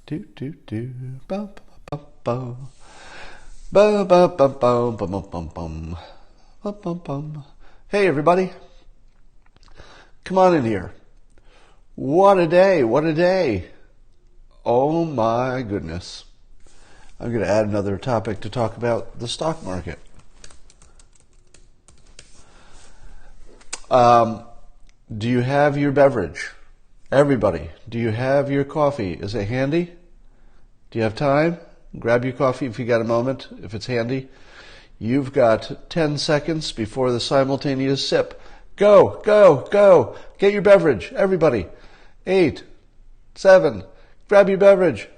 Do do do. Bum bum bum bum bum bum bum bum bum bum bum bum bum bum. Hey everybody, come on in here. What a day! What a day! Oh my goodness! I'm going to add another topic to talk about the stock market. Do you have your beverage? Everybody, do you have your coffee? Is it handy? Do you have time? Grab your coffee if you got a moment, if it's handy. You've got 10 seconds before the simultaneous sip. Go, go, go. Get your beverage, everybody. 8, 7, grab your beverage.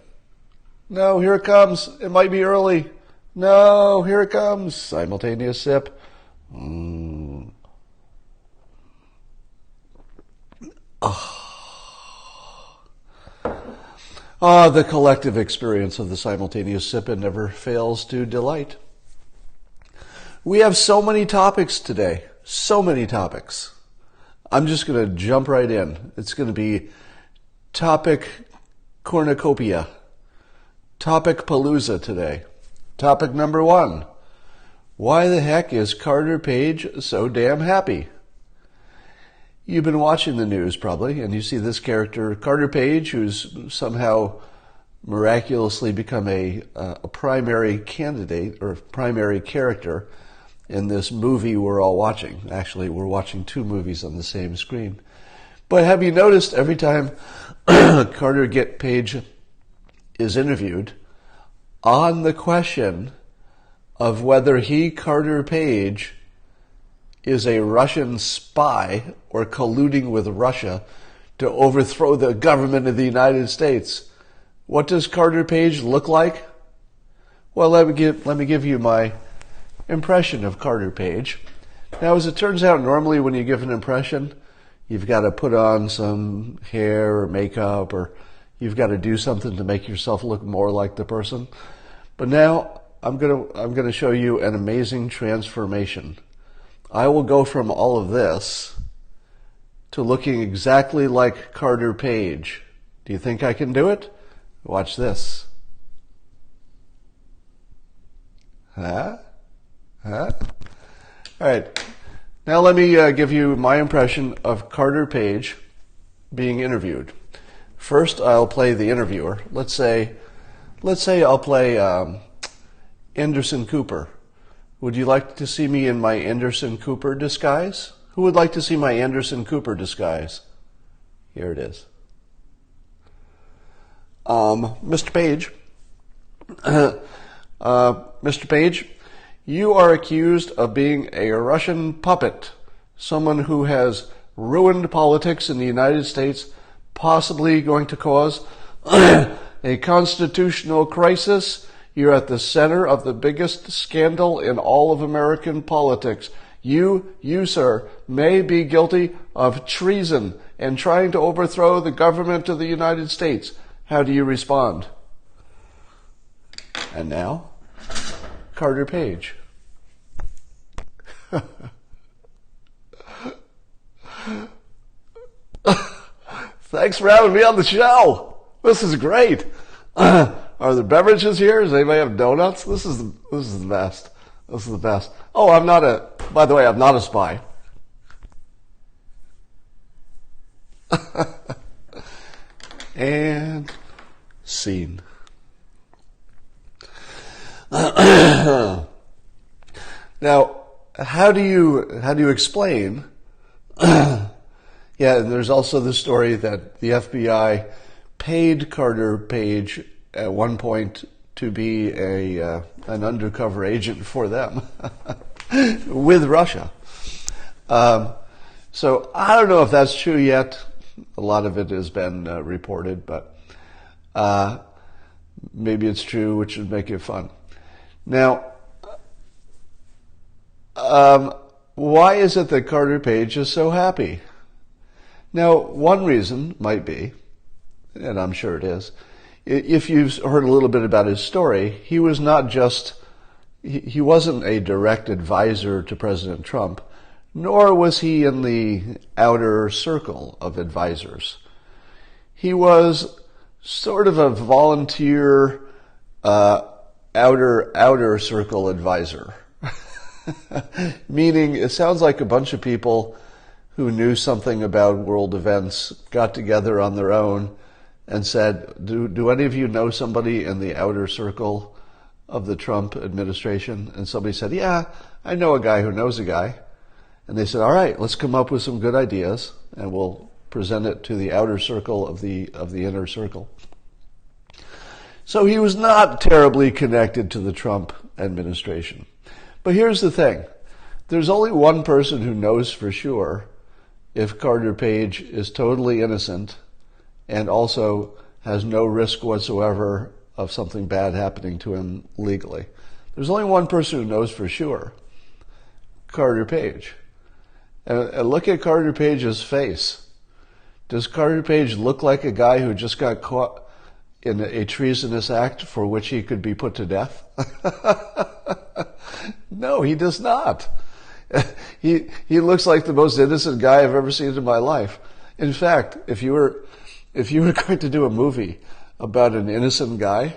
No, here it comes. It might be early. No, here it comes. Simultaneous sip. The collective experience of the simultaneous sip never fails to delight. We have so many topics today. So many topics. I'm just going to jump right in. It's going to be topic cornucopia. Topic palooza today. Topic number 1. Why the heck is Carter Page so damn happy? You've been watching the news probably, and you see this character, Carter Page, who's somehow miraculously become a primary candidate or primary character in this movie we're all watching. Actually, we're watching 2 movies on the same screen. But have you noticed every time Carter Page is interviewed, on the question of whether he, Carter Page, is a Russian spy or colluding with Russia to overthrow the government of the United States, what does Carter Page look like? Well, let me give you my impression of Carter Page. Now, as it turns out, normally when you give an impression, you've got to put on some hair or makeup, or you've got to do something to make yourself look more like the person. But now I'm going to show you an amazing transformation. I will go from all of this to looking exactly like Carter Page. Do you think I can do it? Watch this. Huh? All right. Now let me give you my impression of Carter Page being interviewed. First, I'll play the interviewer. Let's say I'll play Anderson Cooper. Would you like to see me in my Anderson Cooper disguise? Who would like to see my Anderson Cooper disguise? Here it is. Mr. Page, Mr. Page, you are accused of being a Russian puppet, someone who has ruined politics in the United States, possibly going to cause a constitutional crisis. You're at the center of the biggest scandal in all of American politics. You, sir, may be guilty of treason and trying to overthrow the government of the United States. How do you respond? And now, Carter Page. Thanks for having me on the show. This is great. Are there beverages here? Does anybody have donuts? This is the best. This is the best. Oh, by the way, I'm not a spy. And scene. Now, how do you explain? Yeah, there's also the story that the FBI paid Carter Page at one point to be an undercover agent for them with Russia. So I don't know if that's true yet. A lot of it has been reported, but maybe it's true, which would make it fun. Now, why is it that Carter Page is so happy? Now, one reason might be, and I'm sure it is, if you've heard a little bit about his story, he wasn't a direct advisor to President Trump, nor was he in the outer circle of advisors. He was sort of a volunteer outer circle advisor. Meaning, it sounds like a bunch of people who knew something about world events got together on their own and said, do any of you know somebody in the outer circle of the Trump administration? And somebody said, yeah, I know a guy who knows a guy. And they said, all right, let's come up with some good ideas and we'll present it to the outer circle of the inner circle. So he was not terribly connected to the Trump administration. But here's the thing. There's only one person who knows for sure if Carter Page is totally innocent and also has no risk whatsoever of something bad happening to him legally. There's only one person who knows for sure. Carter Page. And look at Carter Page's face. Does Carter Page look like a guy who just got caught in a treasonous act for which he could be put to death? No, he does not. He looks like the most innocent guy I've ever seen in my life. In fact, if you were going to do a movie about an innocent guy,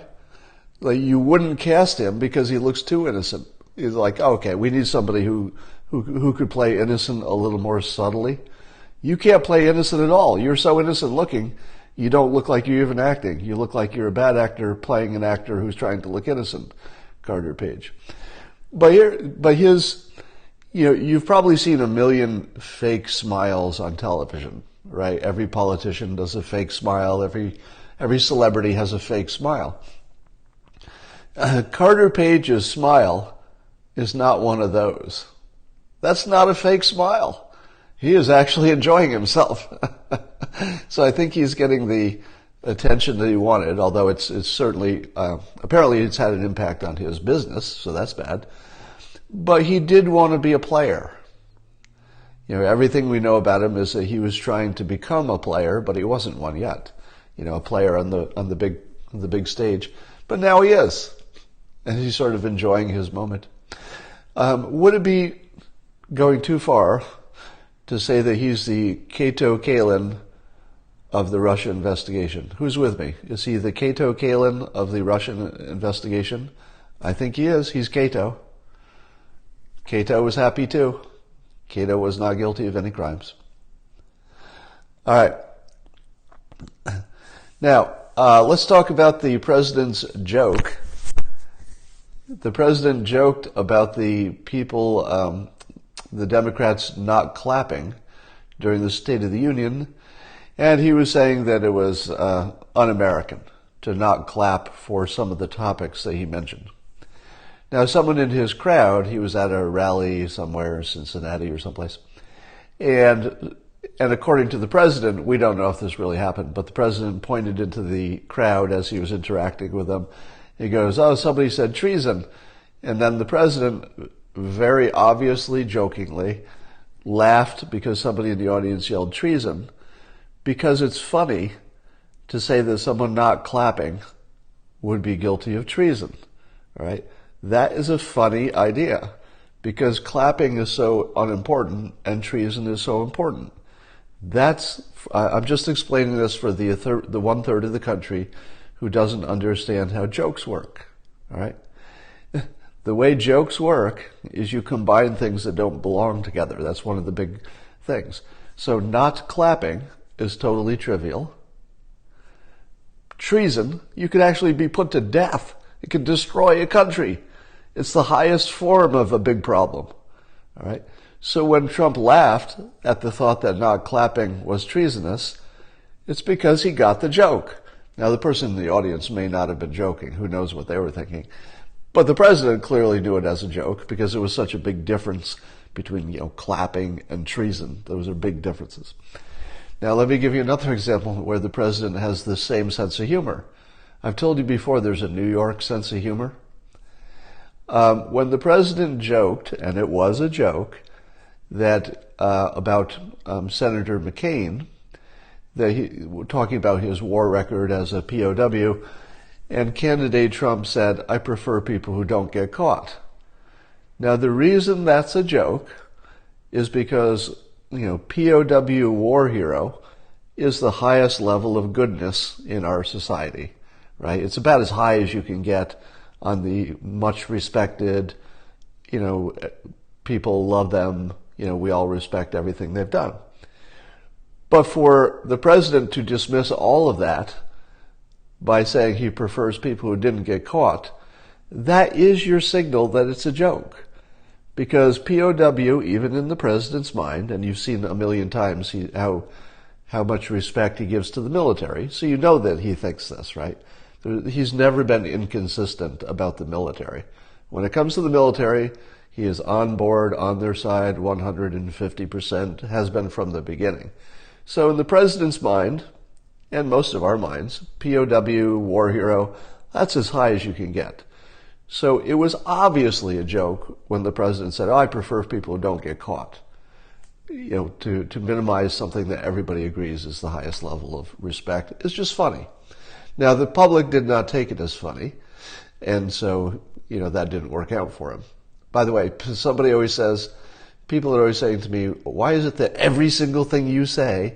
like, you wouldn't cast him because he looks too innocent. He's like, oh, okay, we need somebody who could play innocent a little more subtly. You can't play innocent at all. You're so innocent looking, you don't look like you're even acting. You look like you're a bad actor playing an actor who's trying to look innocent, Carter Page. But his, you've probably seen a million fake smiles on television, right? Every politician does a fake smile. Every celebrity has a fake smile. Carter Page's smile is not one of those. That's not a fake smile. He is actually enjoying himself. So I think he's getting the attention that he wanted, although it's certainly, apparently it's had an impact on his business, so that's bad. But he did want to be a player. Everything we know about him is that he was trying to become a player, but he wasn't one yet. A player on the big stage. But now he is. And he's sort of enjoying his moment. Would it be going too far to say that he's the Kato Kalin of the Russia investigation? Who's with me? Is he the Kato Kalin of the Russian investigation? I think he is. He's Kato. Kato was happy too. Kato was not guilty of any crimes. All right. Now, let's talk about the president's joke. The president joked about the people, the Democrats not clapping during the State of the Union, and he was saying that it was un-American to not clap for some of the topics that he mentioned. Now, someone in his crowd, he was at a rally somewhere in Cincinnati or someplace, and according to the president, we don't know if this really happened, but the president pointed into the crowd as he was interacting with them. He goes, oh, somebody said treason. And then the president, very obviously, jokingly, laughed because somebody in the audience yelled treason, because it's funny to say that someone not clapping would be guilty of treason, right? That is a funny idea, because clapping is so unimportant and treason is so important. I'm just explaining this for the 1/3 of the country who doesn't understand how jokes work, all right? The way jokes work is you combine things that don't belong together. That's one of the big things. So not clapping is totally trivial. Treason, you could actually be put to death. It could destroy a country. It's the highest form of a big problem, all right? So when Trump laughed at the thought that not clapping was treasonous, it's because he got the joke. Now, the person in the audience may not have been joking. Who knows what they were thinking? But the president clearly knew it as a joke because it was such a big difference between, clapping and treason. Those are big differences. Now, let me give you another example where the president has the same sense of humor. I've told you before there's a New York sense of humor. When the president joked, and it was a joke, that about Senator McCain, talking about his war record as a POW, and candidate Trump said, I prefer people who don't get caught. Now, the reason that's a joke is because, POW war hero is the highest level of goodness in our society, right? It's about as high as you can get on the much respected, people love them, we all respect everything they've done. But for the president to dismiss all of that by saying he prefers people who didn't get caught, that is your signal that it's a joke. Because POW, even in the president's mind, and you've seen a million times how much respect he gives to the military, so you know that he thinks this, right? He's never been inconsistent about the military. When it comes to the military, he is on board, on their side, 150%, has been from the beginning. So in the president's mind, and most of our minds, POW, war hero, that's as high as you can get. So it was obviously a joke when the president said, I prefer people who don't get caught. To minimize something that everybody agrees is the highest level of respect. It's just funny. Now, the public did not take it as funny, and so, that didn't work out for him. By the way, somebody always says, people are always saying to me, why is it that every single thing you say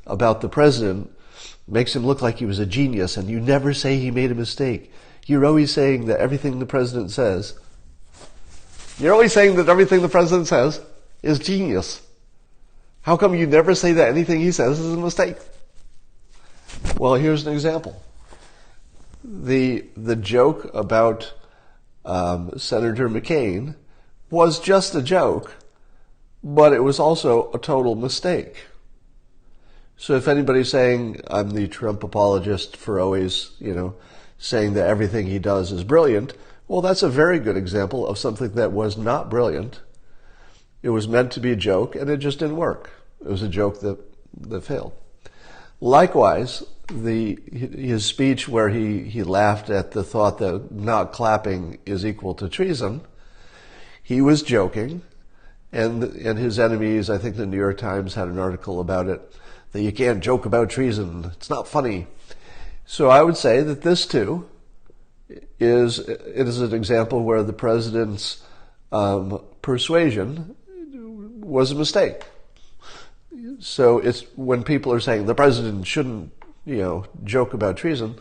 about the president makes him look like he was a genius, and you never say he made a mistake? You're always saying that everything the president says is genius. How come you never say that anything he says is a mistake? Well, here's an example. The joke about Senator McCain was just a joke, but it was also a total mistake. So if anybody's saying I'm the Trump apologist for always, saying that everything he does is brilliant, well, that's a very good example of something that was not brilliant. It was meant to be a joke, and it just didn't work. It was a joke that failed. Likewise, his speech where he laughed at the thought that not clapping is equal to treason, he was joking, and his enemies, I think the New York Times had an article about it, that you can't joke about treason, it's not funny. So I would say that this too is an example where the president's persuasion was a mistake. So it's when people are saying the president shouldn't, joke about treason,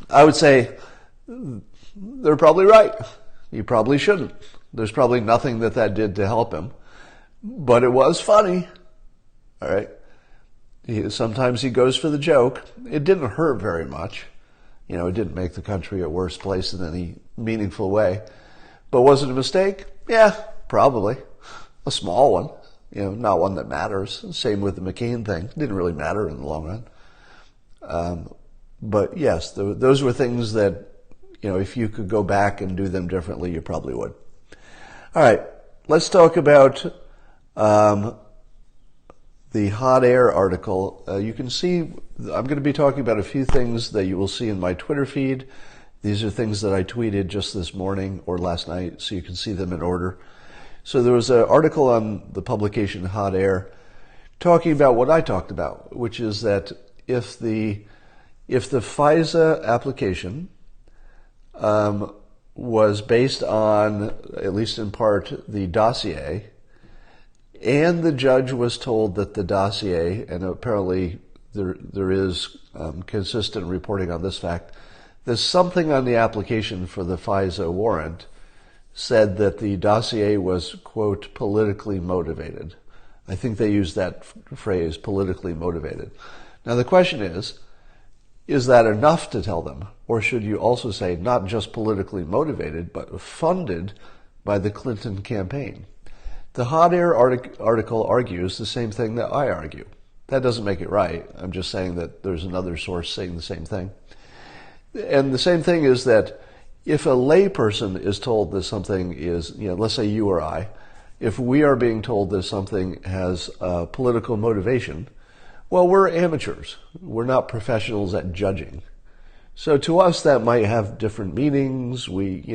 I would say they're probably right. He probably shouldn't. There's probably nothing that did to help him, but it was funny. All right. Sometimes he goes for the joke. It didn't hurt very much. It didn't make the country a worse place in any meaningful way. But was it a mistake? Yeah, probably. A small one. Not one that matters. Same with the McCain thing. Didn't really matter in the long run. But yes, those were things that, if you could go back and do them differently, you probably would. All right. Let's talk about the Hot Air article. You can see, I'm going to be talking about a few things that you will see in my Twitter feed. These are things that I tweeted just this morning or last night, so you can see them in order. So there was an article on the publication Hot Air talking about what I talked about, which is that if the FISA application was based on, at least in part, the dossier, and the judge was told that the dossier, and apparently there is consistent reporting on this fact, there's something on the application for the FISA warrant said that the dossier was, quote, politically motivated. I think they used that phrase, politically motivated. Now the question is that enough to tell them? Or should you also say not just politically motivated, but funded by the Clinton campaign? The Hot Air article argues the same thing that I argue. That doesn't make it right. I'm just saying that there's another source saying the same thing. And the same thing is that if a layperson is told that something is, let's say you or I, if we are being told that something has political motivation, well, we're amateurs. We're not professionals at judging. So to us, that might have different meanings. We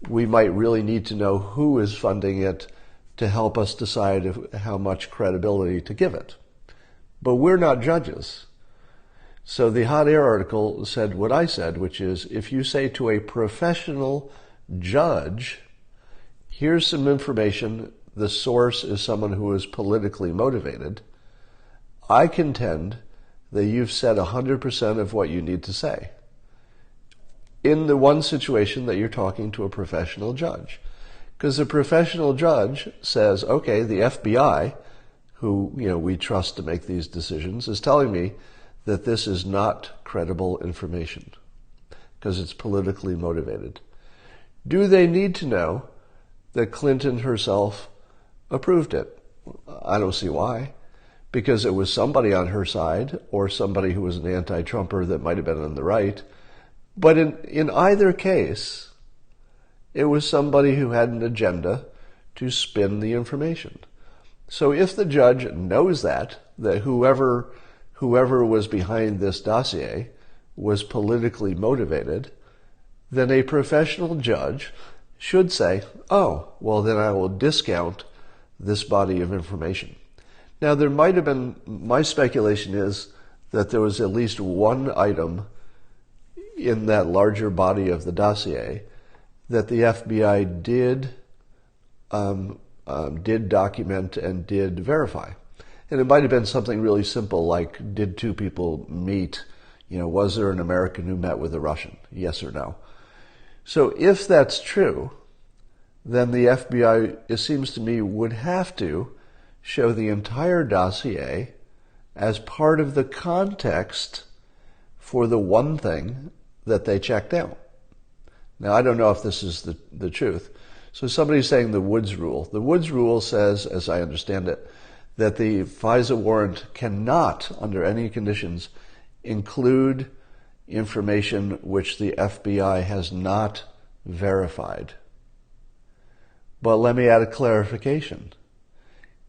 might really need to know who is funding it to help us decide how much credibility to give it. But we're not judges. So the Hot Air article said what I said, which is if you say to a professional judge, here's some information, the source is someone who is politically motivated, I contend that you've said 100% of what you need to say in the one situation that you're talking to a professional judge. Because the professional judge says, okay, the FBI, who we trust to make these decisions, is telling me that this is not credible information because it's politically motivated. Do they need to know that Clinton herself approved it? I don't see why. Because it was somebody on her side or somebody who was an anti-Trumper that might have been on the right. But in either case, it was somebody who had an agenda to spin the information. So if the judge knows that whoever was behind this dossier was politically motivated, then a professional judge should say, oh, well, then I will discount this body of information. Now, there might have been, my speculation is that there was at least one item in that larger body of the dossier that the FBI did document and did verify. And it might have been something really simple like, did two people meet? Was there an American who met with a Russian? Yes or no? So if that's true, then the FBI, it seems to me, would have to show the entire dossier as part of the context for the one thing that they checked out. Now, I don't know if this is the truth. So somebody's saying the Woods Rule. The Woods Rule says, as I understand it, that the FISA warrant cannot, under any conditions, include information which the FBI has not verified. But let me add a clarification.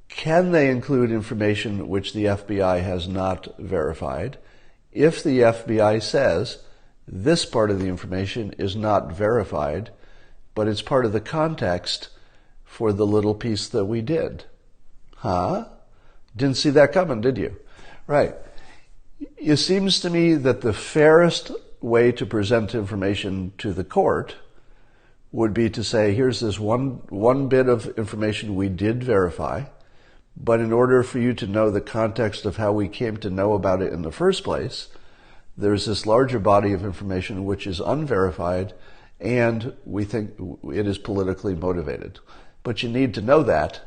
Can they include information which the FBI has not verified if the FBI says this part of the information is not verified, but it's part of the context for the little piece that we did? Huh? Didn't see that coming, did you? Right. It seems to me that the fairest way to present information to the court would be to say, here's this one bit of information we did verify, but in order for you to know the context of how we came to know about it in the first place, there's this larger body of information which is unverified, and we think it is politically motivated. But you need to know that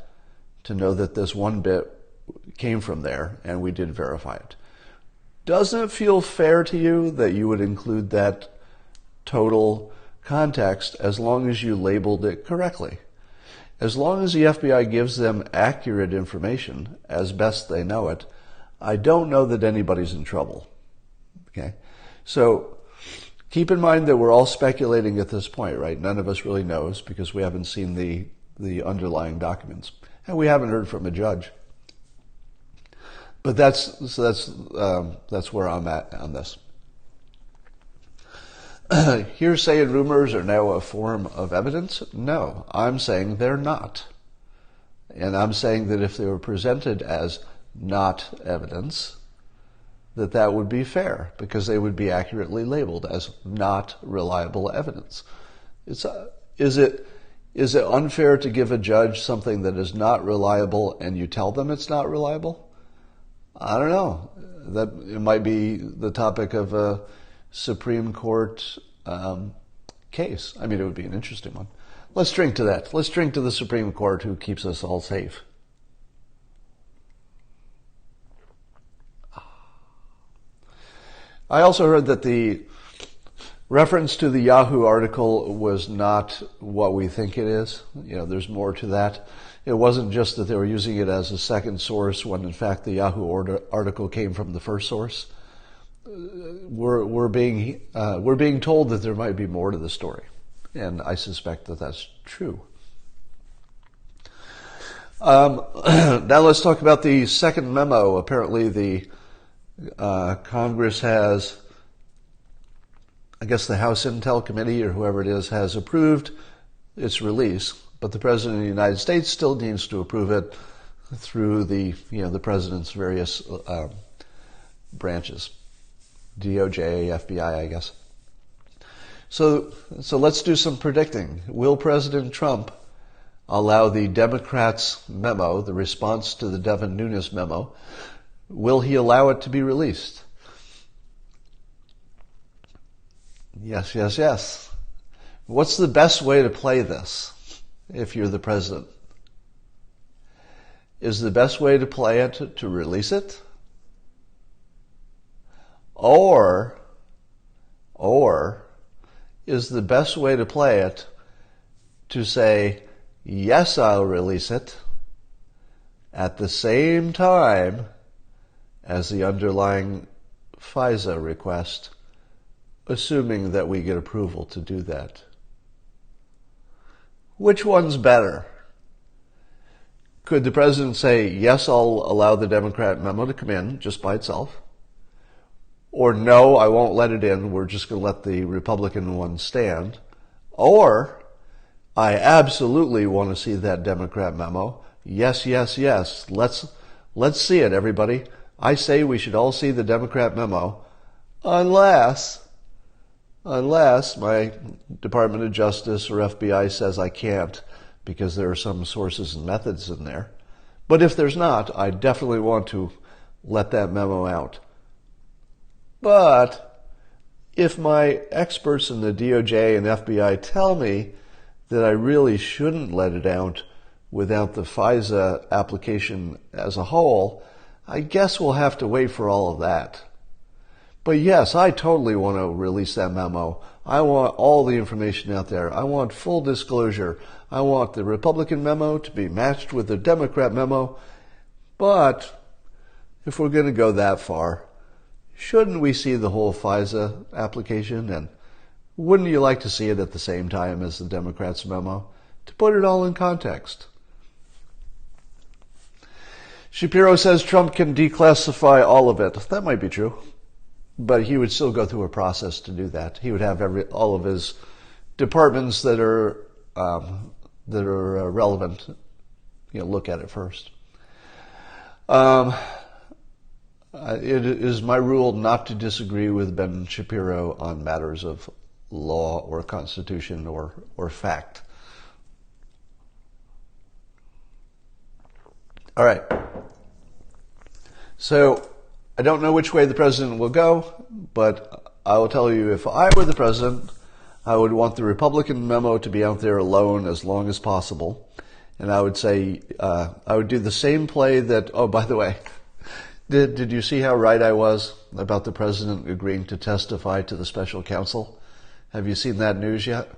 this one bit came from there, and we did verify it. Doesn't it feel fair to you that you would include that total context as long as you labeled it correctly? As long as the FBI gives them accurate information as best they know it, I don't know that anybody's in trouble. Okay? So keep in mind that we're all speculating at this point, right? None of us really knows because we haven't seen the underlying documents. And we haven't heard from a judge. But that's where I'm at on this. Hearsay and rumors are now a form of evidence? No, I'm saying they're not. And I'm saying that if they were presented as not evidence, that would be fair because they would be accurately labeled as not reliable evidence. Is it unfair to give a judge something that is not reliable and you tell them it's not reliable? I don't know. That it might be the topic of a Supreme Court case. I mean, it would be an interesting one. Let's drink to that. Let's drink to the Supreme Court who keeps us all safe. I also heard that the reference to the Yahoo article was not what we think it is. There's more to that. It wasn't just that they were using it as a second source when in fact the Yahoo article came from the first source. We're being told that there might be more to the story, and I suspect that that's true. Now let's talk about the second memo. Apparently the Congress has, I guess the House Intel Committee or whoever it is, has approved its release, but the President of the United States still needs to approve it through the President's various branches, DOJ, FBI, I guess. So let's do some predicting. Will President Trump allow the Democrats' memo, the response to the Devin Nunes memo, Will he allow it to be released? Yes, yes, yes. What's the best way to play this if you're the president? Is the best way to play it to release it? Or is the best way to play it to say, yes, I'll release it at the same time as the underlying FISA request, assuming that we get approval to do that? Which one's better? Could the president say, yes, I'll allow the Democrat memo to come in just by itself? Or no, I won't let it in, we're just going to let the Republican one stand? Or, I absolutely want to see that Democrat memo. Yes, yes, yes. Let's see it, everybody. I say we should all see the Democrat memo, unless my Department of Justice or FBI says I can't because there are some sources and methods in there. But if there's not, I definitely want to let that memo out. But if my experts in the DOJ and FBI tell me that I really shouldn't let it out without the FISA application as a whole, I guess we'll have to wait for all of that. But yes, I totally want to release that memo. I want all the information out there. I want full disclosure. I want the Republican memo to be matched with the Democrat memo. But if we're going to go that far, shouldn't we see the whole FISA application? And wouldn't you like to see it at the same time as the Democrats' memo? To put it all in context. Shapiro says Trump can declassify all of it. That might be true. But he would still go through a process to do that. He would have all of his departments that are relevant, look at it first. It is my rule not to disagree with Ben Shapiro on matters of law or constitution or fact. All right. So I don't know which way the president will go, but I will tell you, if I were the president, I would want the Republican memo to be out there alone as long as possible. And I would say, I would do the same play that, oh, by the way, did you see how right I was about the president agreeing to testify to the special counsel? Have you seen that news yet?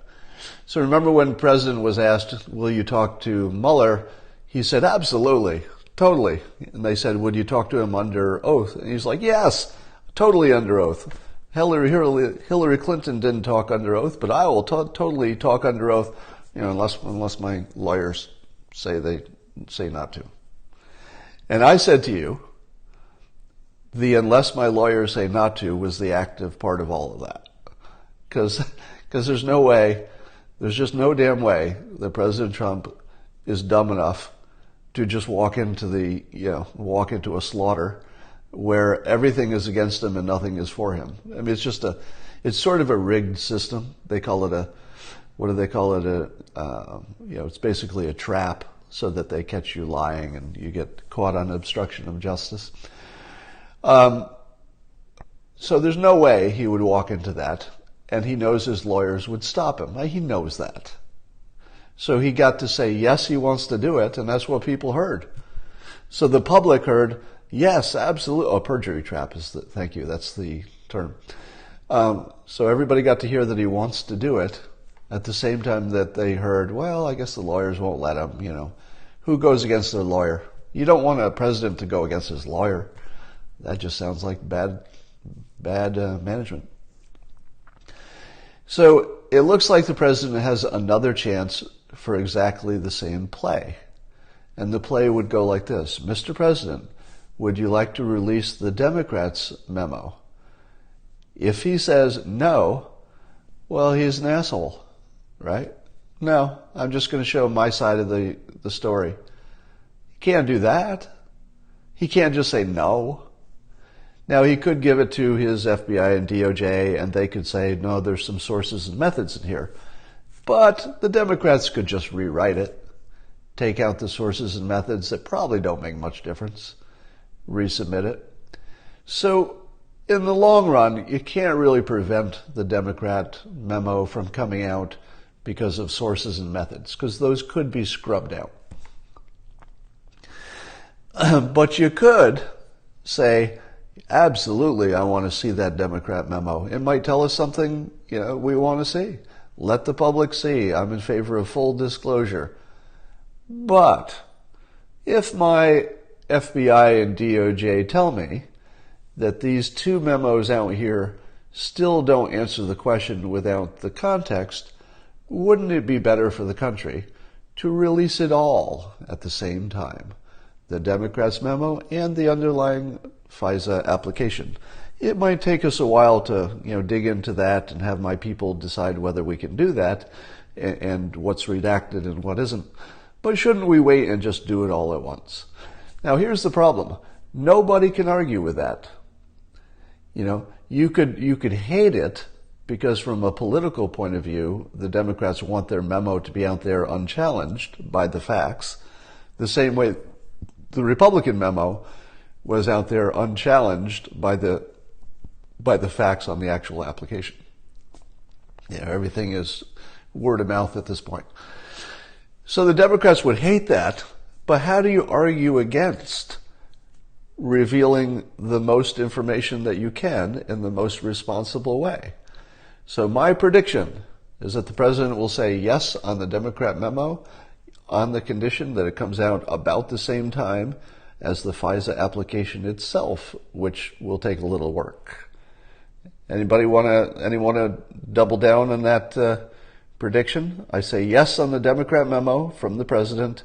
So remember when the president was asked, will you talk to Mueller? He said, absolutely. Totally. And they said, would you talk to him under oath? And he's like, yes, totally under oath. Hillary Clinton didn't talk under oath, but I will totally talk under oath, unless my lawyers say not to. And I said to you, the unless my lawyers say not to was the active part of all of that. Because there's no way, there's just no damn way that President Trump is dumb enough to just walk into a slaughter where everything is against him and nothing is for him. I mean, it's sort of a rigged system. They call it it's basically a trap so that they catch you lying and you get caught on obstruction of justice. So there's no way he would walk into that, and he knows his lawyers would stop him. He knows that. So he got to say, yes, he wants to do it, and that's what people heard. So the public heard, yes, absolutely. Oh, perjury trap thank you, that's the term. So everybody got to hear that he wants to do it at the same time that they heard, well, I guess the lawyers won't let him, Who goes against their lawyer? You don't want a president to go against his lawyer. That just sounds like bad management. So it looks like the president has another chance for exactly the same play. And the play would go like this. Mr. President, would you like to release the Democrats' memo? If he says no, well, he's an asshole, right? No, I'm just going to show my side of the story. He can't do that. He can't just say no. Now, he could give it to his FBI and DOJ, and they could say, no, there's some sources and methods in here. But the Democrats could just rewrite it, take out the sources and methods that probably don't make much difference, resubmit it. So in the long run, you can't really prevent the Democrat memo from coming out because of sources and methods, because those could be scrubbed out. But you could say, absolutely, I want to see that Democrat memo. It might tell us something, we want to see. Let the public see. I'm in favor of full disclosure. But if my FBI and DOJ tell me that these two memos out here still don't answer the question without the context, wouldn't it be better for the country to release it all at the same time? The Democrats' memo and the underlying FISA application. It might take us a while to, dig into that and have my people decide whether we can do that and what's redacted and what isn't. But shouldn't we wait and just do it all at once? Now, here's the problem. Nobody can argue with that. You could hate it because from a political point of view, the Democrats want their memo to be out there unchallenged by the facts, the same way the Republican memo was out there unchallenged by the facts on the actual application. Everything is word of mouth at this point. So the Democrats would hate that, but how do you argue against revealing the most information that you can in the most responsible way? So my prediction is that the president will say yes on the Democrat memo on the condition that it comes out about the same time as the FISA application itself, which will take a little work. Anyone want to double down on that prediction? I say yes on the Democrat memo from the president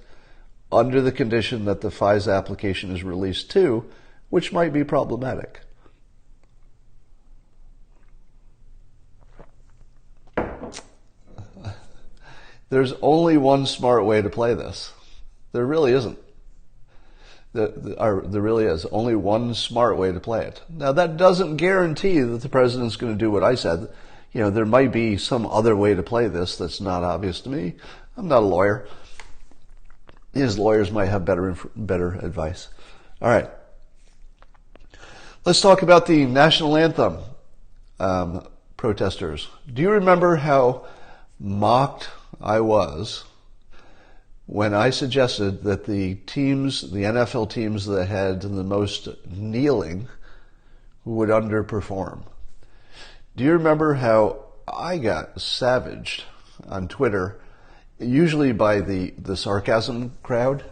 under the condition that the FISA application is released too, which might be problematic. There's only one smart way to play this. There really isn't. There really is only one smart way to play it. Now, that doesn't guarantee that the president's going to do what I said. There might be some other way to play this that's not obvious to me. I'm not a lawyer. His lawyers might have better advice. All right. Let's talk about the national anthem protesters. Do you remember how mocked I was when I suggested that the NFL teams that had the most kneeling would underperform? Do you remember how I got savaged on Twitter, usually by the sarcasm crowd?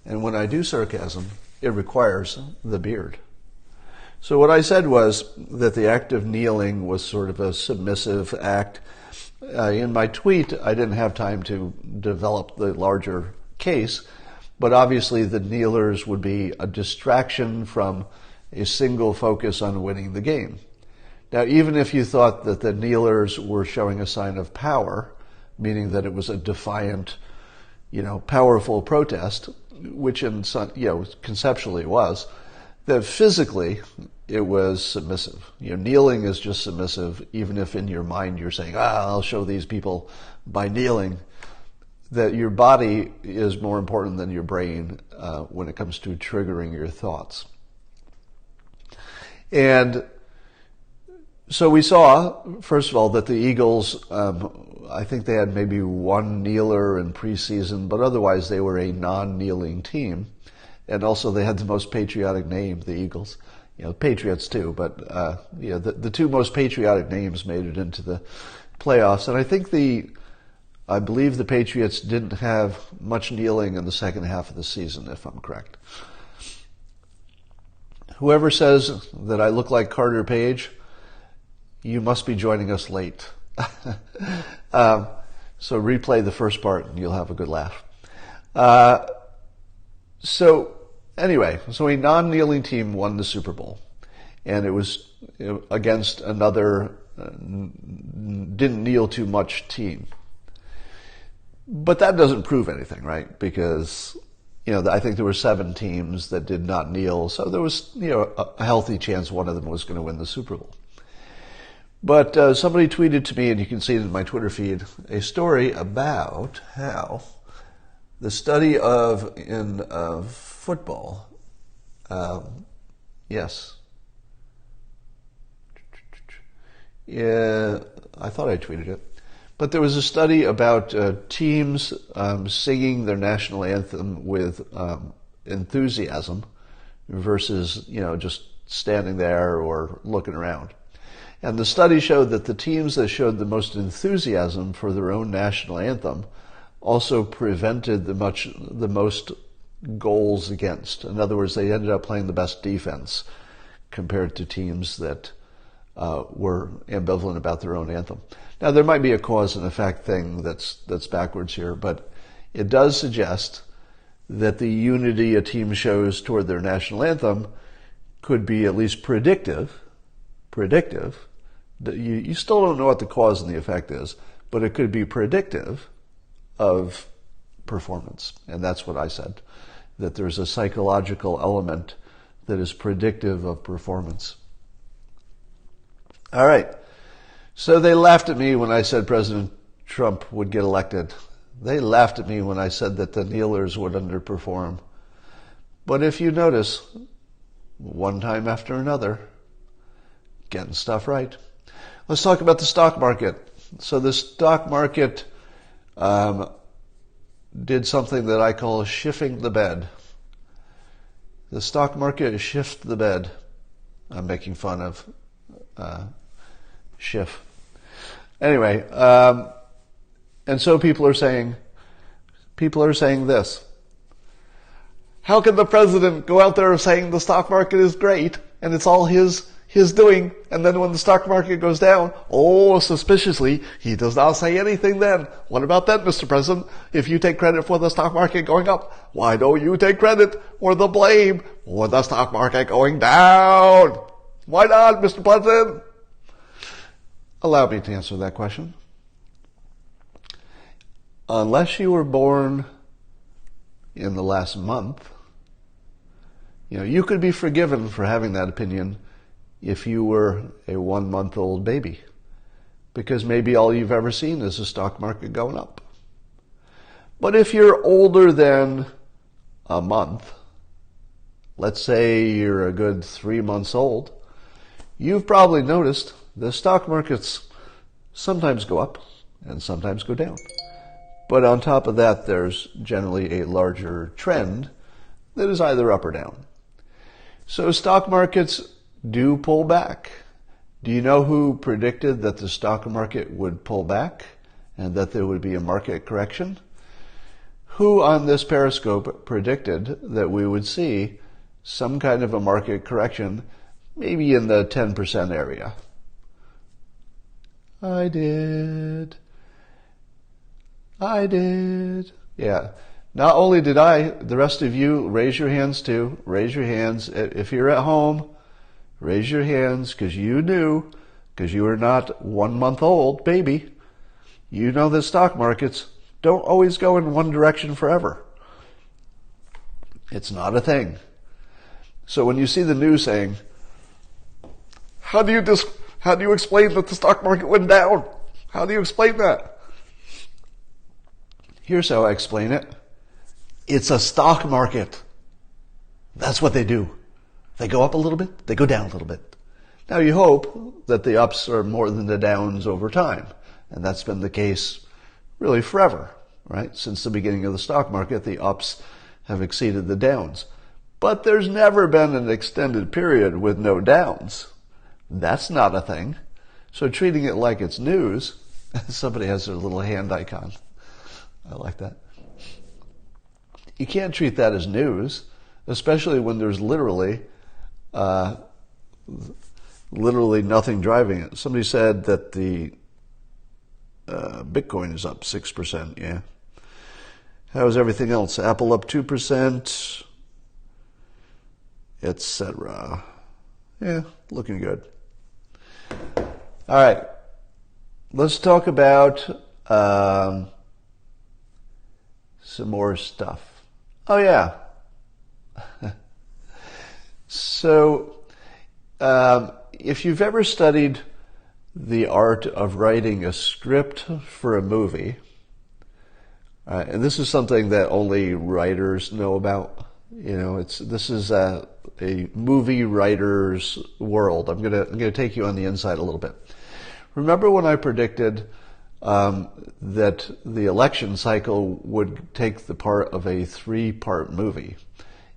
And when I do sarcasm, it requires the beard. So what I said was that the act of kneeling was sort of a submissive act. In my tweet, I didn't have time to develop the larger case, but obviously the kneelers would be a distraction from a single focus on winning the game. Now, even if you thought that the kneelers were showing a sign of power, meaning that it was a defiant, powerful protest, which conceptually was, that physically it was submissive. Kneeling is just submissive, even if in your mind you're saying, I'll show these people by kneeling. That your body is more important than your brain when it comes to triggering your thoughts. And so we saw, first of all, that the Eagles, I think they had maybe one kneeler in preseason, but otherwise they were a non-kneeling team. And also they had the most patriotic name, the Eagles. Patriots too, but the two most patriotic names made it into the playoffs. And I believe the Patriots didn't have much kneeling in the second half of the season, if I'm correct. Whoever says that I look like Carter Page, you must be joining us late. So replay the first part and you'll have a good laugh. So a non-kneeling team won the Super Bowl, and it was against another didn't kneel too much team. But that doesn't prove anything, right? Because I think there were 7 teams that did not kneel, so there was a healthy chance one of them was going to win the Super Bowl. But somebody tweeted to me, and you can see it in my Twitter feed, a story about how the study of football, Yes. Yeah, I thought I tweeted it. But there was a study about teams singing their national anthem with enthusiasm versus, just standing there or looking around. And the study showed that the teams that showed the most enthusiasm for their own national anthem also prevented the most goals against. In other words, they ended up playing the best defense compared to teams that were ambivalent about their own anthem. Now, there might be a cause and effect thing that's backwards here, but it does suggest that the unity a team shows toward their national anthem could be at least predictive. You still don't know what the cause and the effect is, but it could be predictive of performance. And that's what I said, that there's a psychological element that is predictive of performance. All right. So they laughed at me when I said President Trump would get elected. They laughed at me when I said that the kneelers would underperform. But if you notice, one time after another, getting stuff right. Let's talk about the stock market. So the stock market did something that I call shifting the bed. The stock market shifted the bed. I'm making fun of Schiff. Anyway, and so people are saying this. How can the president go out there saying the stock market is great and it's all his doing, and then when the stock market goes down, suspiciously, he does not say anything then? What about that, Mr. President? If you take credit for the stock market going up, why don't you take credit or the blame for the stock market going down? Why not, Mr. President? Allow me to answer that question. Unless you were born in the last month, you could be forgiven for having that opinion if you were a 1-month-old baby, because maybe all you've ever seen is the stock market going up. But if you're older than a month, let's say you're a good 3 months old, you've probably noticed the stock markets sometimes go up and sometimes go down. But on top of that, there's generally a larger trend that is either up or down. So stock markets do pull back. Do you know who predicted that the stock market would pull back and that there would be a market correction? Who on this Periscope predicted that we would see some kind of a market correction, maybe in the 10% area? I did. Yeah. Not only did I, the rest of you raise your hands too. Raise your hands. If you're at home, raise your hands because you knew, because you were not 1 month old, baby. You know that stock markets don't always go in one direction forever. It's not a thing. So when you see the news saying, how do you explain that the stock market went down? How do you explain that? Here's how I explain it. It's a stock market. That's what they do. They go up a little bit, they go down a little bit. Now you hope that the ups are more than the downs over time. And that's been the case really forever, right? Since the beginning of the stock market, the ups have exceeded the downs. But there's never been an extended period with no downs. That's not a thing. So treating it like it's news, somebody has their little hand icon. I like that. You can't treat that as news, especially when there's literally nothing driving it. Somebody said that the Bitcoin is up 6%, yeah. How is everything else? Apple up 2%, etc. Yeah, looking good. All right, let's talk about some more stuff. Oh yeah. So, if you've ever studied the art of writing a script for a movie, and this is something that only writers know about, this is a movie writer's world. I'm gonna take you on the inside a little bit. Remember when I predicted that the election cycle would take the part of a 3-part movie,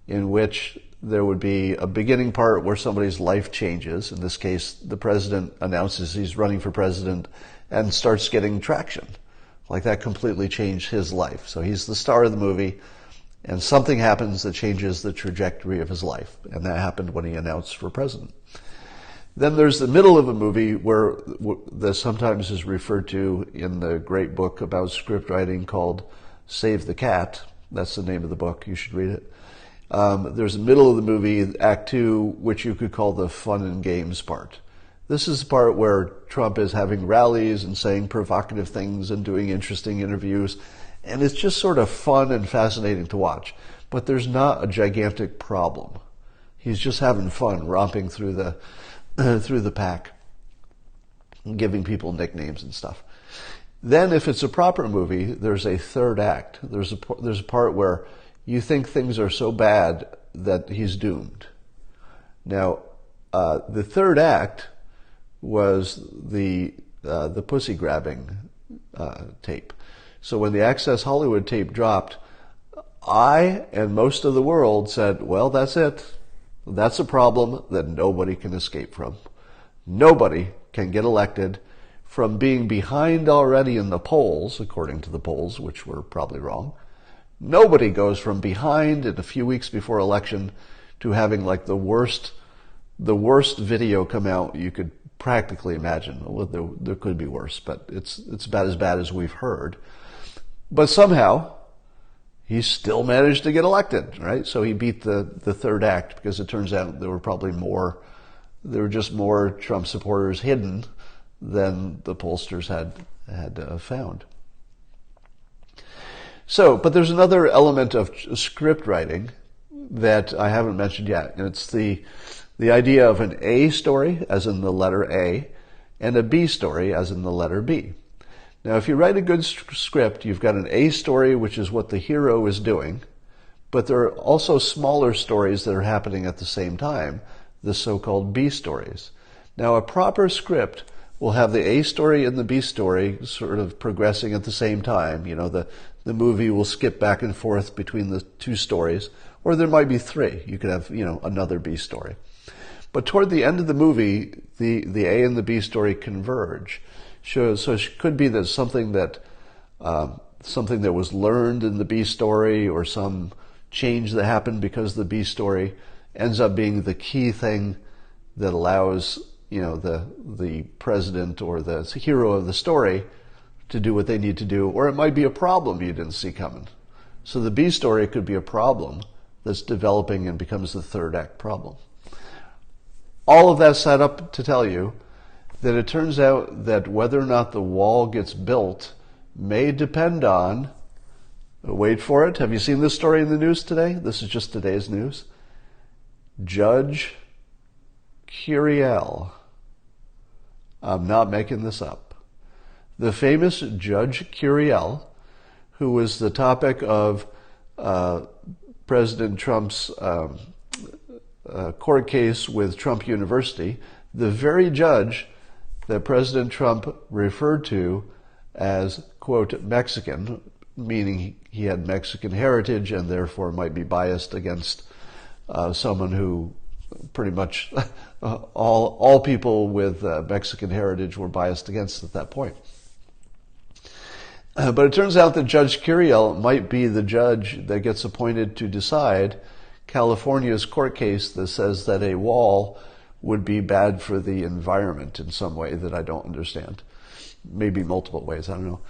in which there would be a beginning part where somebody's life changes. In this case, the president announces he's running for president and starts getting traction. Like that completely changed his life. So he's the star of the movie, and something happens that changes the trajectory of his life. And that happened when he announced for president. Then there's the middle of a movie where that sometimes is referred to in the great book about script writing called Save the Cat. That's the name of the book. You should read it. There's a middle of the movie, Act 2, which you could call the fun and games part. This is the part where Trump is having rallies and saying provocative things and doing interesting interviews. And it's just sort of fun and fascinating to watch. But there's not a gigantic problem. He's just having fun, romping through the pack, and giving people nicknames and stuff. Then if it's a proper movie, there's a third act. There's a part where you think things are so bad that he's doomed. Now, the third act was the pussy grabbing tape. So when the Access Hollywood tape dropped, I and most of the world said, well, that's it. That's a problem that nobody can escape from. Nobody can get elected from being behind already in the polls, according to the polls, which were probably wrong. Nobody goes from behind in a few weeks before election to having like the worst video come out you could practically imagine. Well, there could be worse, but it's about as bad as we've heard. But somehow he still managed to get elected, right? So he beat the third act, because it turns out there were just more Trump supporters hidden than the pollsters had found. So, but there's another element of script writing that I haven't mentioned yet, and it's the idea of an A story, as in the letter A, and a B story, as in the letter B. Now, if you write a good script, you've got an A story, which is what the hero is doing, but there are also smaller stories that are happening at the same time, the so-called B stories. Now, a proper script will have the A story and the B story sort of progressing at the same time. You know, the movie will skip back and forth between the two stories, or there might be 3. You could have, another B story. But toward the end of the movie, the A and the B story converge. So it could be that something that was learned in the B story, or some change that happened because the B story ends up being the key thing that allows the president or the hero of the story to do what they need to do, or it might be a problem you didn't see coming. So the B story could be a problem that's developing and becomes the third act problem. All of that set up to tell you that it turns out that whether or not the wall gets built may depend on, wait for it, have you seen this story in the news today? This is just today's news. Judge Curiel. I'm not making this up. The famous Judge Curiel, who was the topic of President Trump's court case with Trump University, the very judge that President Trump referred to as, quote, Mexican, meaning he had Mexican heritage and therefore might be biased against someone who pretty much all people with Mexican heritage were biased against at that point. But it turns out that Judge Curiel might be the judge that gets appointed to decide California's court case that says that a wall would be bad for the environment in some way that I don't understand. Maybe multiple ways, I don't know.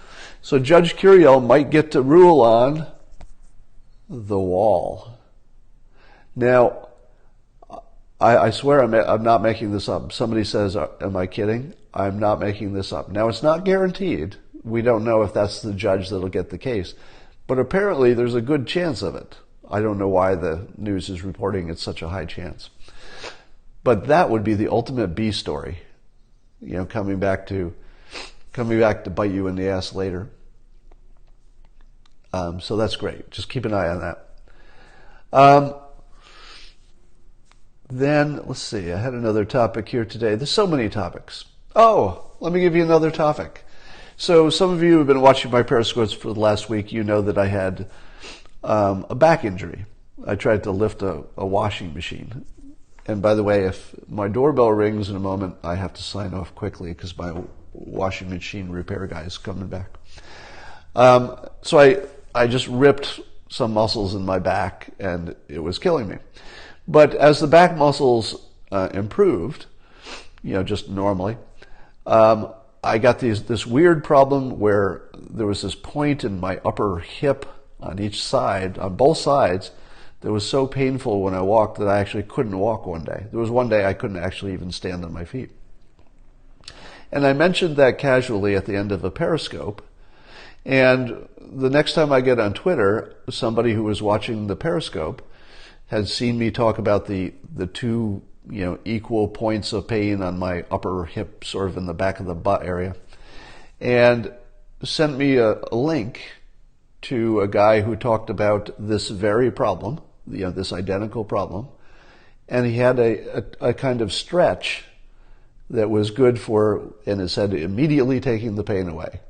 So Judge Curiel might get to rule on the wall. Now, I swear I'm not making this up. Somebody says, am I kidding? I'm not making this up. Now, it's not guaranteed. We don't know if that's the judge that'll get the case. But apparently there's a good chance of it. I don't know why the news is reporting it's such a high chance. But that would be the ultimate B story. Coming back to bite you in the ass later. So that's great. Just keep an eye on that. Then, let's see, I had another topic here today. There's so many topics. Oh, let me give you another topic. So some of you who have been watching my Periscopes for the last week, you know that I had a back injury. I tried to lift a washing machine. And by the way, if my doorbell rings in a moment, I have to sign off quickly because my washing machine repair guy is coming back. So I just ripped some muscles in my back and it was killing me. But as the back muscles improved, just normally, I got this weird problem where there was this point in my upper hip on each side, on both sides, that was so painful when I walked that I actually couldn't walk one day. There was one day I couldn't actually even stand on my feet. And I mentioned that casually at the end of a Periscope. And the next time I get on Twitter, somebody who was watching the Periscope had seen me talk about the two, equal points of pain on my upper hip, sort of in the back of the butt area, and sent me a link to a guy who talked about this very problem, this identical problem, and he had a kind of stretch that was good for, and it said, immediately taking the pain away.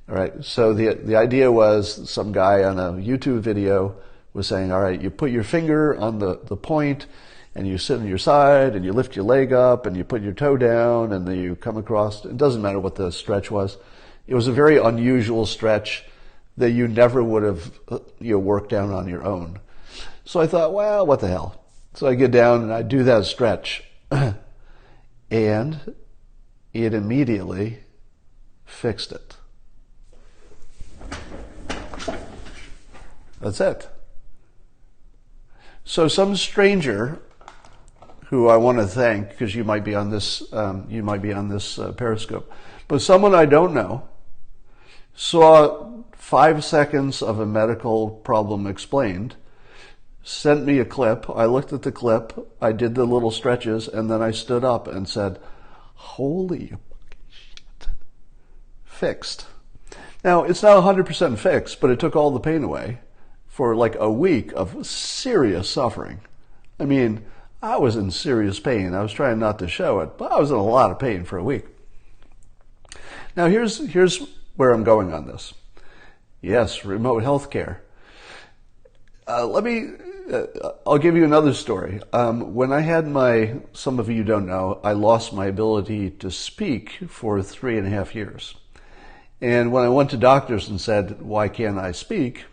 All right, so the idea was some guy on a YouTube video was saying, all right, you put your finger on the point, and you sit on your side, and you lift your leg up, and you put your toe down, and then you come across. It doesn't matter what the stretch was. It was a very unusual stretch that you never would have worked down on your own. So I thought, well, what the hell? So I get down and I do that stretch. And it immediately fixed it. That's it. So some stranger who I want to thank, because you might be on this Periscope, but someone I don't know saw 5 seconds of a medical problem explained, sent me a clip. I looked at the clip, I did the little stretches, and then I stood up and said, holy shit, fixed. Now, it's not 100% fixed, but it took all the pain away for like a week of serious suffering. I mean, I was in serious pain. I was trying not to show it, but I was in a lot of pain for a week. Now, here's where I'm going on this. Yes, remote healthcare. I'll give you another story. When I had some of you don't know, I lost my ability to speak for 3.5 years. And when I went to doctors and said, why can't I speak?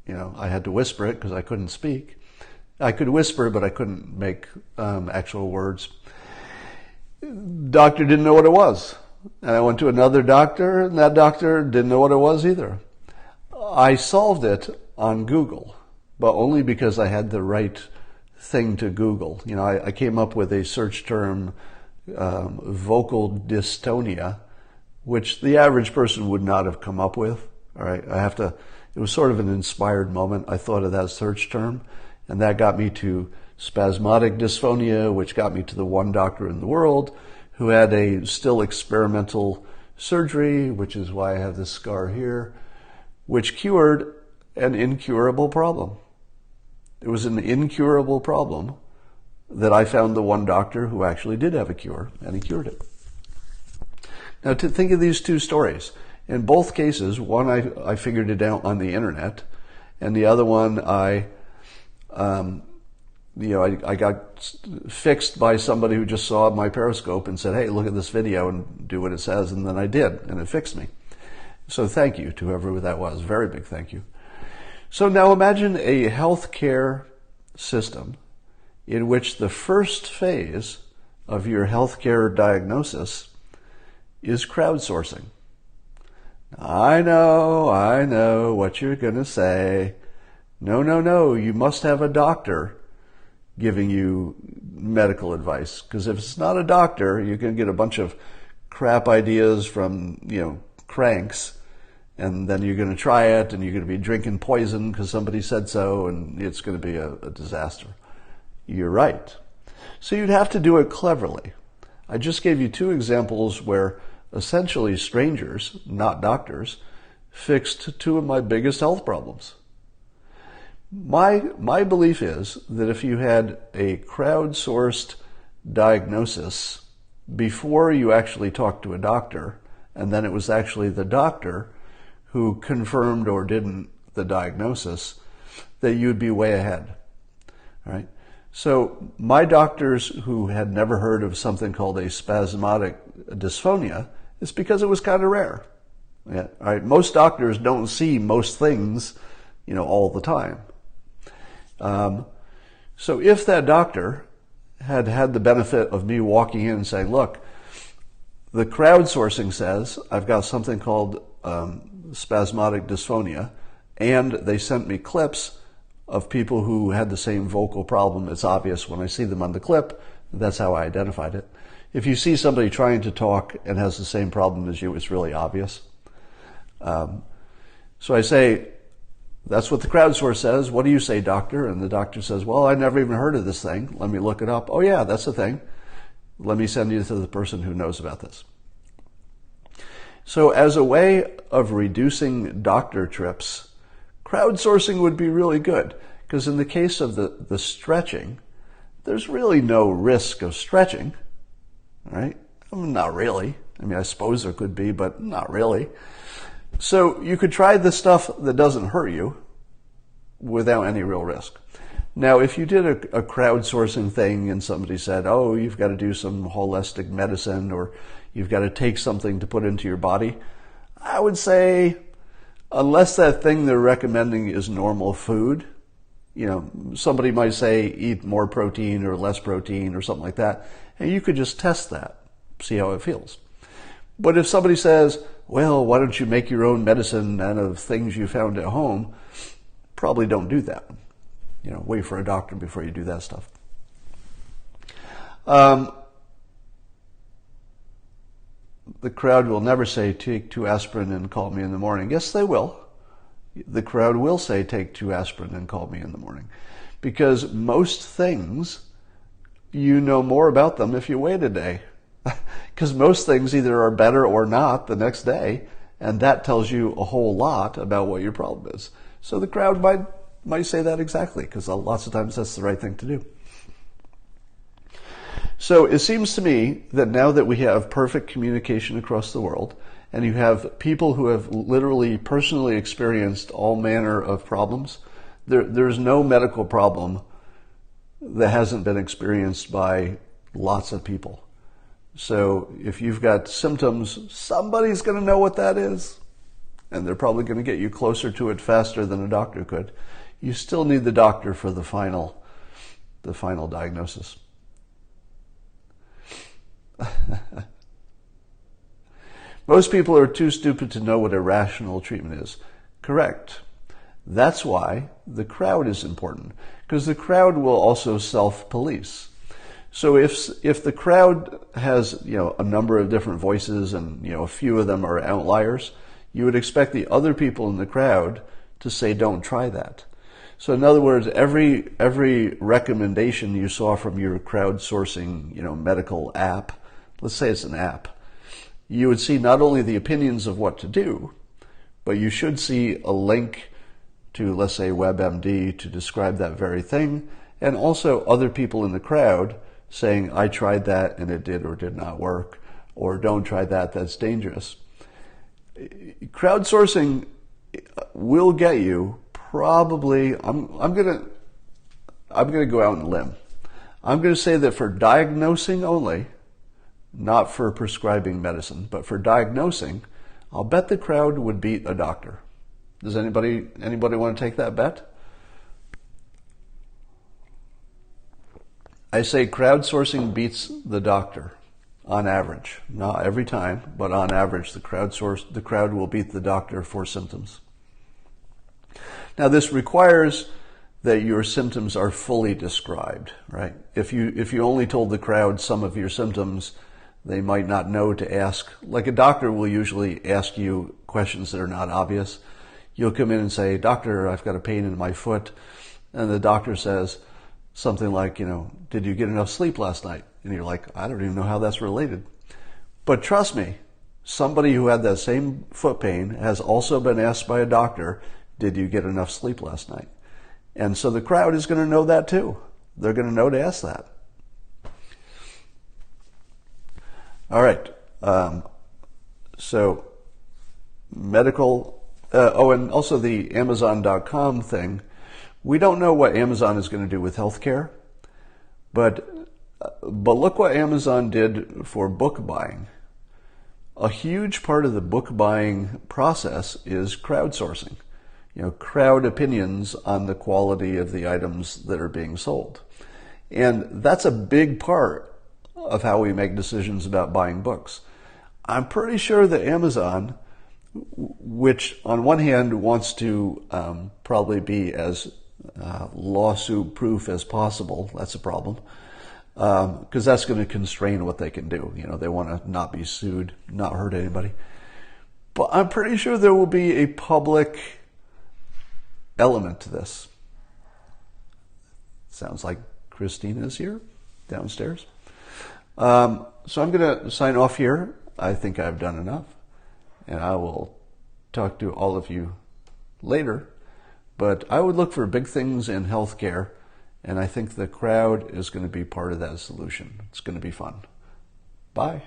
I had to whisper it because I couldn't speak. I could whisper, but I couldn't make actual words. Doctor didn't know what it was. And I went to another doctor, and that doctor didn't know what it was either. I solved it on Google, but only because I had the right thing to Google. I came up with a search term, vocal dystonia, which the average person would not have come up with. All right, it was sort of an inspired moment. I thought of that search term, and that got me to spasmodic dysphonia, which got me to the one doctor in the world who had a still experimental surgery, which is why I have this scar here, which cured an incurable problem. It was an incurable problem that I found the one doctor who actually did have a cure, and he cured it. Now, to think of these two stories. In both cases, one I figured it out on the internet, and the other one I got fixed by somebody who just saw my Periscope and said, hey, look at this video and do what it says, and then I did, and it fixed me. So thank you to whoever that was. Very big thank you. So now imagine a healthcare system in which the first phase of your healthcare diagnosis is crowdsourcing. I know what you're going to say. No, you must have a doctor giving you medical advice. Because if it's not a doctor, you can get a bunch of crap ideas from, cranks, and then you're going to try it, and you're going to be drinking poison because somebody said so, and it's going to be a disaster. You're right. So you'd have to do it cleverly. I just gave you 2 examples where essentially strangers, not doctors, fixed 2 of my biggest health problems. My belief is that if you had a crowdsourced diagnosis before you actually talked to a doctor, and then it was actually the doctor who confirmed or didn't the diagnosis, that you'd be way ahead. All right? So my doctors who had never heard of something called a spasmodic dysphonia, it's because it was kind of rare. Yeah, all right? Most doctors don't see most things, all the time. So if that doctor had had the benefit of me walking in and saying, look, the crowdsourcing says I've got something called spasmodic dysphonia, and they sent me clips of people who had the same vocal problem. It's obvious when I see them on the clip. That's how I identified it. If you see somebody trying to talk and has the same problem as you, it's really obvious. So I say, that's what the crowdsource says. What do you say, doctor? And the doctor says, well, I never even heard of this thing. Let me look it up. Oh yeah, that's a thing. Let me send you to the person who knows about this. So as a way of reducing doctor trips, crowdsourcing would be really good, because in the case of the stretching, there's really no risk of stretching, right? Not really. I suppose there could be, but not really. So you could try the stuff that doesn't hurt you without any real risk. Now, if you did a crowdsourcing thing and somebody said, oh, you've got to do some holistic medicine or you've got to take something to put into your body, I would say, unless that thing they're recommending is normal food, somebody might say eat more protein or less protein or something like that, and you could just test that, see how it feels. But if somebody says, well, why don't you make your own medicine out of things you found at home, probably don't do that. Wait for a doctor before you do that stuff. The crowd will never say, take 2 aspirin and call me in the morning. Yes, they will. The crowd will say, take 2 aspirin and call me in the morning. Because most things, you know more about them if you wait a day. Because most things either are better or not the next day, and that tells you a whole lot about what your problem is. So the crowd might say that exactly, because lots of times that's the right thing to do. So it seems to me that now that we have perfect communication across the world, and you have people who have literally personally experienced all manner of problems, there's no medical problem that hasn't been experienced by lots of people. So if you've got symptoms, somebody's going to know what that is, and they're probably going to get you closer to it faster than a doctor could. You still need the doctor for the final diagnosis. Most people are too stupid to know what a rational treatment is. Correct. That's why the crowd is important, because the crowd will also self-police. So if the crowd has, a number of different voices and, a few of them are outliers, you would expect the other people in the crowd to say, don't try that. So in other words, every recommendation you saw from your crowdsourcing, medical app, let's say it's an app, you would see not only the opinions of what to do, but you should see a link to, let's say, WebMD to describe that very thing, and also other people in the crowd saying, I tried that and it did or did not work, or don't try that, that's dangerous. Crowdsourcing will get you probably, I'm gonna go out on a limb. I'm gonna say that for diagnosing only, not for prescribing medicine, but for diagnosing, I'll bet the crowd would beat a doctor. Does anybody want to take that bet? I say crowdsourcing beats the doctor on average. Not every time, but on average, the crowd will beat the doctor for symptoms. Now, this requires that your symptoms are fully described, right? If you only told the crowd some of your symptoms, they might not know to ask. Like a doctor will usually ask you questions that are not obvious. You'll come in and say, doctor, I've got a pain in my foot. And the doctor says something like, did you get enough sleep last night? And you're like, I don't even know how that's related. But trust me, somebody who had that same foot pain has also been asked by a doctor, did you get enough sleep last night? And so the crowd is going to know that too. They're going to know to ask that. All right. So medical, and also the Amazon.com thing. We don't know what Amazon is going to do with healthcare, but look what Amazon did for book buying. A huge part of the book buying process is crowdsourcing. Crowd opinions on the quality of the items that are being sold. And that's a big part of how we make decisions about buying books. I'm pretty sure that Amazon, which on one hand wants to probably be as lawsuit proof as possible, that's a problem, because that's going to constrain what they can do. They want to not be sued, not hurt anybody. But I'm pretty sure there will be a public element to this. Sounds like Christina is here downstairs. So I'm going to sign off here. I think I've done enough, and I will talk to all of you later. But I would look for big things in healthcare, and I think the crowd is going to be part of that solution. It's going to be fun. Bye.